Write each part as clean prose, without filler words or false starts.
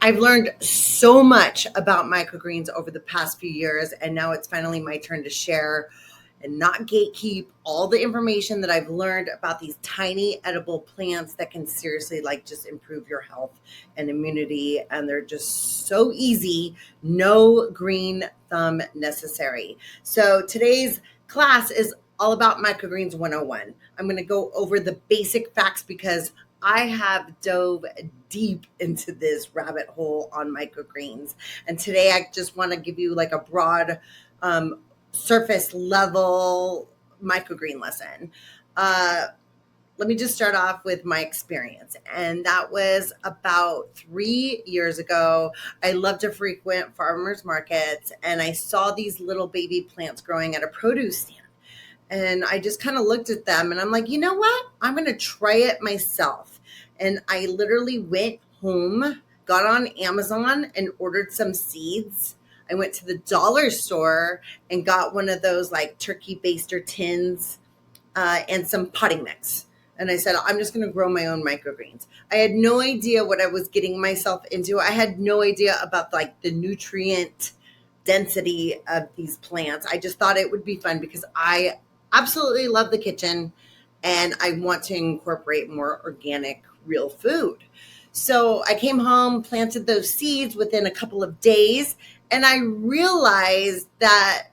I've learned so much about microgreens over the past few years, and now it's finally my turn to share and not gatekeep all the information that I've learned about these tiny edible plants that can seriously like just improve your health and immunity. And they're just so easy, no green thumb necessary. So today's class is all about Microgreens 101. I'm going to go over the basic facts because I have dove deep into this rabbit hole on microgreens. And today I just want to give you like a broad surface level microgreen lesson. Let me just start off with my experience. And that was about 3 years ago. I love to frequent farmers markets, and I saw these little baby plants growing at a produce stand. And I just kind of looked at them and I'm like, you know what? I'm going to try it myself. And I literally went home, got on Amazon and ordered some seeds. I went to the dollar store and got one of those like turkey baster tins and some potting mix. And I said, I'm just going to grow my own microgreens. I had no idea what I was getting myself into. I had no idea about like the nutrient density of these plants. I just thought it would be fun because I absolutely love the kitchen and I want to incorporate more organic, real food. So I came home, planted those seeds within a couple of days, and I realized that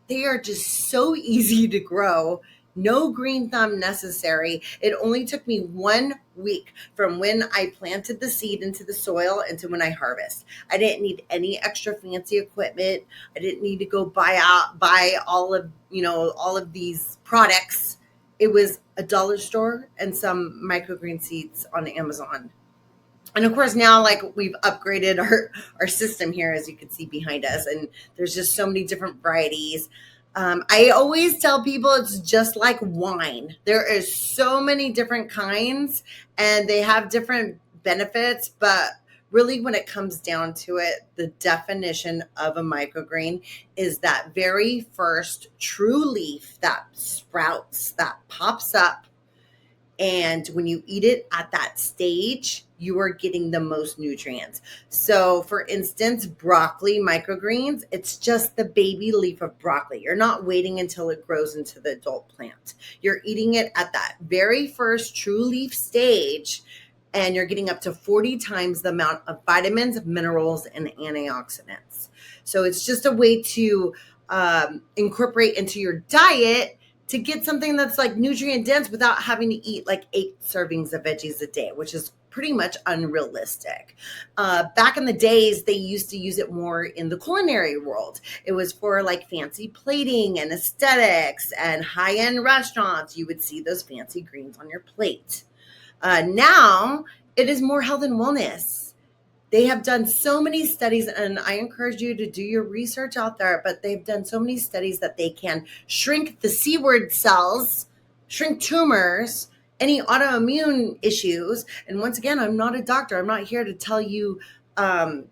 they are just so easy to grow. No green thumb necessary. It only took me 1 week from when I planted the seed into the soil into when I harvest. I didn't need any extra fancy equipment. I didn't need to go buy all of these products. It was a dollar store and some microgreen seeds on Amazon. And of course, now like we've upgraded our system here, as you can see behind us, and there's just so many different varieties. I always tell people it's just like wine. There is so many different kinds and they have different benefits, but really when it comes down to it, the definition of a microgreen is that very first true leaf that sprouts, that pops up. And when you eat it at that stage, you are getting the most nutrients. So for instance, broccoli microgreens, it's just the baby leaf of broccoli. You're not waiting until it grows into the adult plant. You're eating it at that very first true leaf stage, and you're getting up to 40 times the amount of vitamins, minerals, and antioxidants. So it's just a way to incorporate into your diet to get something that's like nutrient dense without having to eat like 8 servings of veggies a day, which is pretty much unrealistic. Back in the days, they used to use it more in the culinary world. It was for like fancy plating and aesthetics and high-end restaurants. You would see those fancy greens on your plate. Now it is more health and wellness. They have done so many studies, and I encourage you to do your research out there, but they've done so many studies that they can shrink the C word cells, shrink tumors, any autoimmune issues. And once again, I'm not a doctor. I'm not here to tell you, to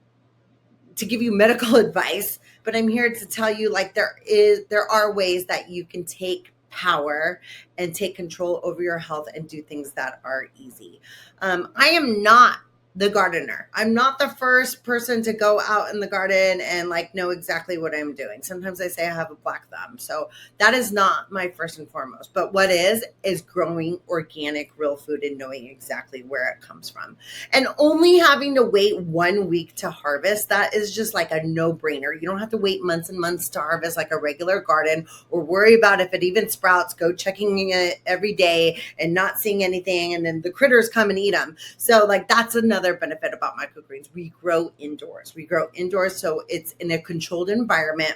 give you medical advice, but I'm here to tell you like there are ways that you can take power and take control over your health and do things that are easy. I am not the gardener. I'm not the first person to go out in the garden and like know exactly what I'm doing. Sometimes I say I have a black thumb. So that is not my first and foremost. But what is growing organic, real food and knowing exactly where it comes from. And only having to wait 1 week to harvest, that is just like a no-brainer. You don't have to wait months and months to harvest like a regular garden or worry about if it even sprouts, go checking it every day and not seeing anything. And then the critters come and eat them. So like that's another benefit about microgreens. We grow indoors. So it's in a controlled environment.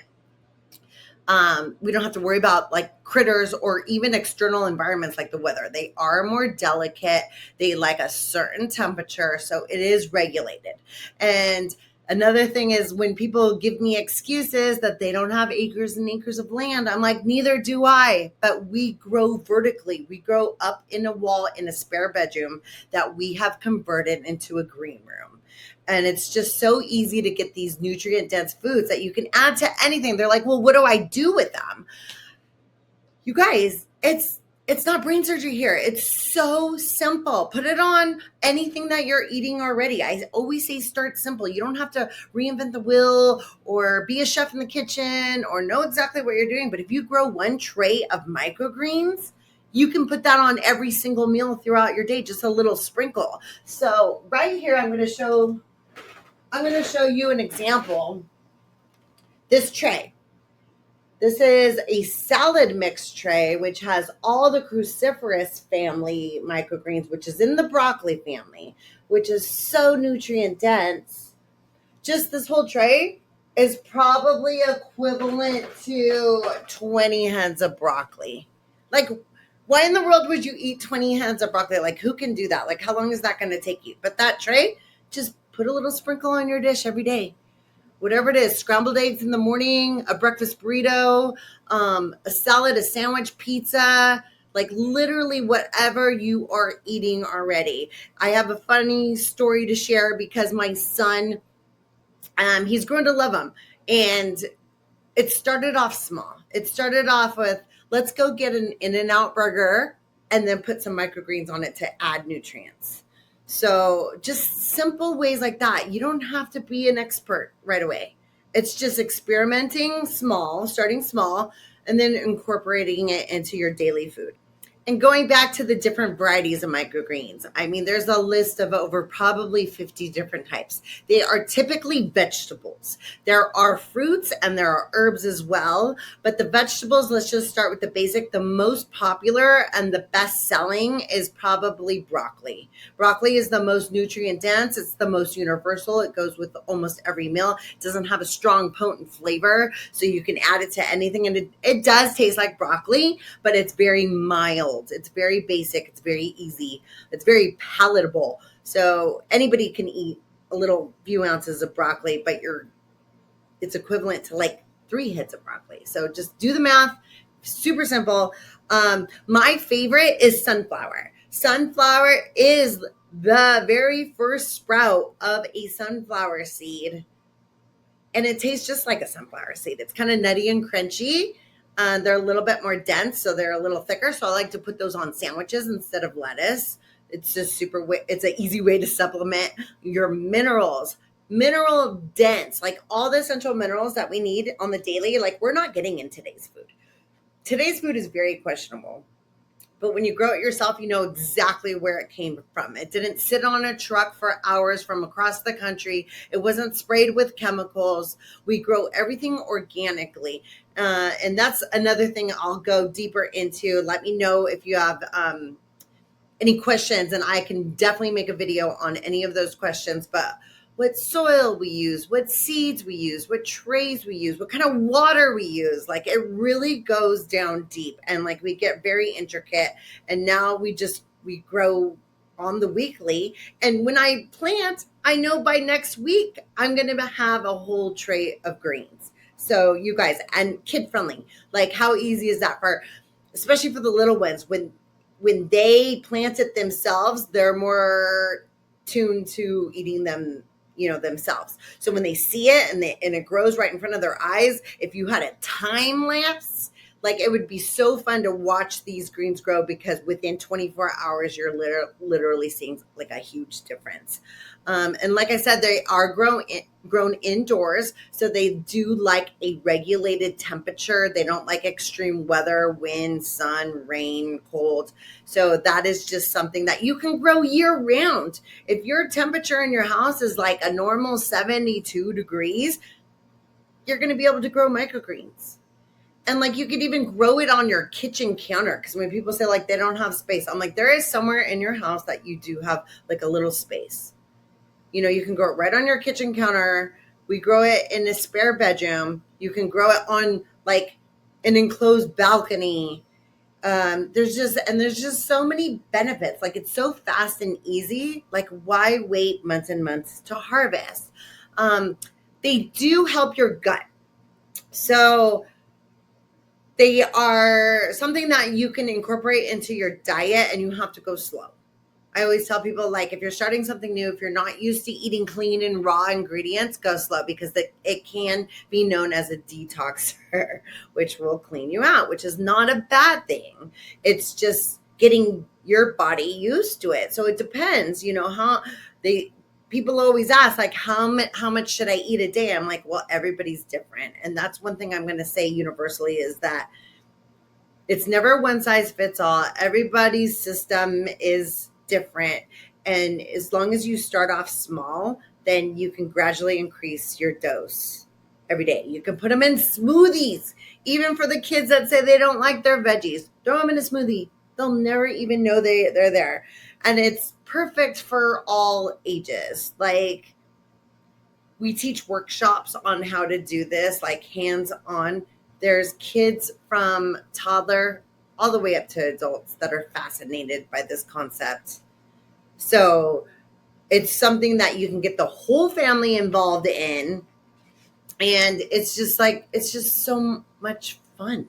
We don't have to worry about like critters or even external environments like the weather. They are more delicate. They like a certain temperature, so it is regulated. And another thing is when people give me excuses that they don't have acres and acres of land, I'm like, neither do I, but we grow vertically. We grow up in a wall in a spare bedroom that we have converted into a green room. And it's just so easy to get these nutrient dense foods that you can add to anything. They're like, well, what do I do with them? You guys, it's It's not brain surgery here. It's so simple. Put it on anything that you're eating already. I always say start simple. You don't have to reinvent the wheel or be a chef in the kitchen or know exactly what you're doing. But if you grow one tray of microgreens, you can put that on every single meal throughout your day, just a little sprinkle. So right here, I'm going to show you an example. This tray. This is a salad mix tray, which has all the cruciferous family microgreens, which is in the broccoli family, which is so nutrient dense. Just this whole tray is probably equivalent to 20 heads of broccoli. Like, why in the world would you eat 20 heads of broccoli? Like, who can do that? Like, how long is that going to take you? But that tray, just put a little sprinkle on your dish every day. Whatever it is, scrambled eggs in the morning, a breakfast burrito, a salad, a sandwich, pizza, like literally whatever you are eating already. I have a funny story to share because my son, he's grown to love them. And it started off small. It started off with, let's go get an In-N-Out burger and then put some microgreens on it to add nutrients. So just simple ways like that. You don't have to be an expert right away. It's just experimenting small, starting small, and then incorporating it into your daily food. And going back to the different varieties of microgreens, I mean, there's a list of over probably 50 different types. They are typically vegetables. There are fruits and there are herbs as well. But the vegetables, let's just start with the basic. The most popular and the best selling is probably broccoli. Broccoli is the most nutrient dense. It's the most universal. It goes with almost every meal. It doesn't have a strong, potent flavor, so you can add it to anything. And it does taste like broccoli, but it's very mild. It's very basic. It's very easy. It's very palatable. So anybody can eat a little few ounces of broccoli, but it's equivalent to like 3 heads of broccoli. So just do the math. Super simple. My favorite is sunflower. Sunflower is the very first sprout of a sunflower seed. And it tastes just like a sunflower seed. It's kind of nutty and crunchy. They're a little bit more dense, so they're a little thicker. So I like to put those on sandwiches instead of lettuce. It's just it's an easy way to supplement your minerals. Mineral dense, like all the essential minerals that we need on the daily, like we're not getting in today's food. Today's food is very questionable. But when you grow it yourself, you know exactly where it came from. It didn't sit on a truck for hours from across the country. It wasn't sprayed with chemicals. We grow everything organically. And that's another thing I'll go deeper into. Let me know if you have any questions, and I can definitely make a video on any of those questions. But what soil we use, what seeds we use, what trays we use, what kind of water we use. Like it really goes down deep, and like we get very intricate. And now we grow on the weekly. And when I plant, I know by next week, I'm going to have a whole tray of greens. So you guys, and kid friendly, like how easy is that especially for the little ones, when they plant it themselves, they're more tuned to eating them, themselves. So when they see it and it grows right in front of their eyes, if you had a time lapse, like it would be so fun to watch these greens grow, because within 24 hours, you're literally seeing like a huge difference. And like I said, they are grown indoors. So they do like a regulated temperature. They don't like extreme weather, wind, sun, rain, cold. So that is just something that you can grow year round. If your temperature in your house is like a normal 72 degrees, you're going to be able to grow microgreens. And like you could even grow it on your kitchen counter. Because when people say like they don't have space, I'm like, there is somewhere in your house that you do have like a little space. You can grow it right on your kitchen counter. We grow it in a spare bedroom. You can grow it on like an enclosed balcony. There's just so many benefits. Like it's so fast and easy. Like why wait months and months to harvest? They do help your gut. So they are something that you can incorporate into your diet, and you have to go slow. I always tell people, like, if you're starting something new, if you're not used to eating clean and raw ingredients, go slow, because it can be known as a detoxer, which will clean you out, which is not a bad thing. It's just getting your body used to it. So it depends, how they people always ask, like, how much should I eat a day? I'm like, well, everybody's different. And that's one thing I'm going to say universally, is that it's never one size fits all. Everybody's system is different. And as long as you start off small, then you can gradually increase your dose every day. You can put them in smoothies. Even for the kids that say they don't like their veggies, throw them in a smoothie. They'll never even know they're there. And it's perfect for all ages. Like, we teach workshops on how to do this, like hands-on. There's kids from toddler all the way up to adults that are fascinated by this concept. So it's something that you can get the whole family involved in. And it's just so much fun.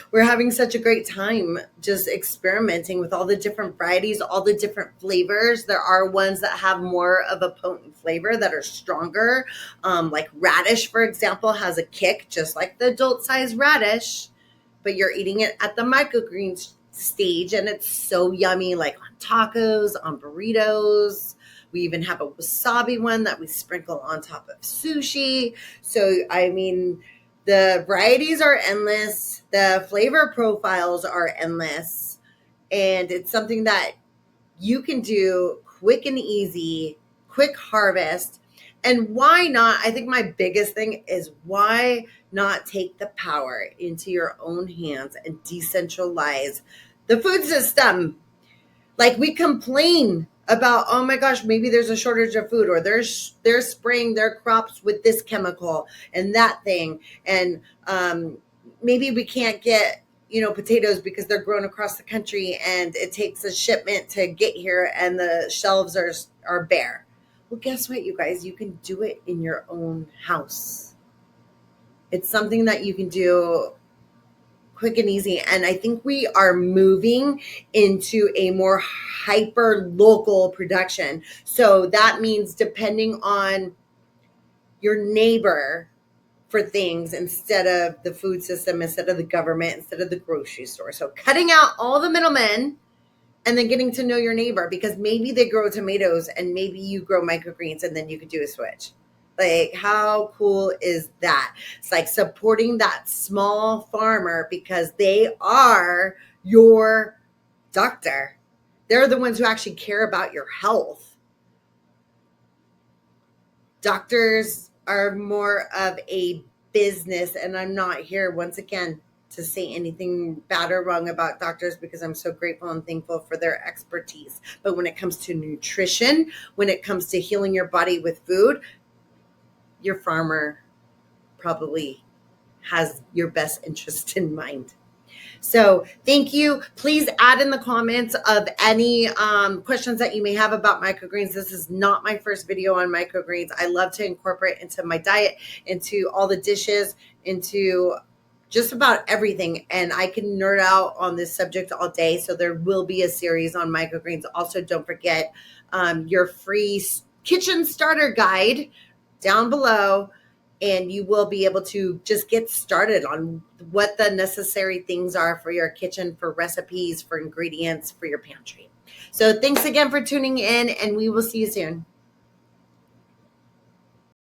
We're having such a great time just experimenting with all the different varieties, all the different flavors. There are ones that have more of a potent flavor that are stronger. Like radish, for example, has a kick just like the adult size radish, but you're eating it at the microgreens stage, and it's so yummy, like on tacos, on burritos. We even have a wasabi one that we sprinkle on top of sushi. So, I mean, the varieties are endless. The flavor profiles are endless. And it's something that you can do quick and easy, quick harvest. And why not? I think my biggest thing is, why not take the power into your own hands and decentralize the food system? Like, we complain about, oh my gosh, maybe there's a shortage of food, or they're spraying their crops with this chemical and that thing. And maybe we can't get, potatoes because they're grown across the country and it takes a shipment to get here and the shelves are bare. Well, guess what, you guys? You can do it in your own house. It's something that you can do quick and easy. And I think we are moving into a more hyper local production. So that means depending on your neighbor for things, instead of the food system, instead of the government, instead of the grocery store. So cutting out all the middlemen and then getting to know your neighbor, because maybe they grow tomatoes and maybe you grow microgreens, and then you could do a switch. Like, how cool is that? It's like supporting that small farmer, because they are your doctor. They're the ones who actually care about your health. Doctors are more of a business, and I'm not here, once again, to say anything bad or wrong about doctors, because I'm so grateful and thankful for their expertise. But when it comes to nutrition, when it comes to healing your body with food, your farmer probably has your best interest in mind. So thank you. Please add in the comments of any questions that you may have about microgreens. This is not my first video on microgreens. I love to incorporate into my diet, into all the dishes, into just about everything. And I can nerd out on this subject all day. So there will be a series on microgreens. Also, don't forget your free kitchen starter guide down below, and you will be able to just get started on what the necessary things are for your kitchen, for recipes, for ingredients, for your pantry. So thanks again for tuning in, and we will see you soon.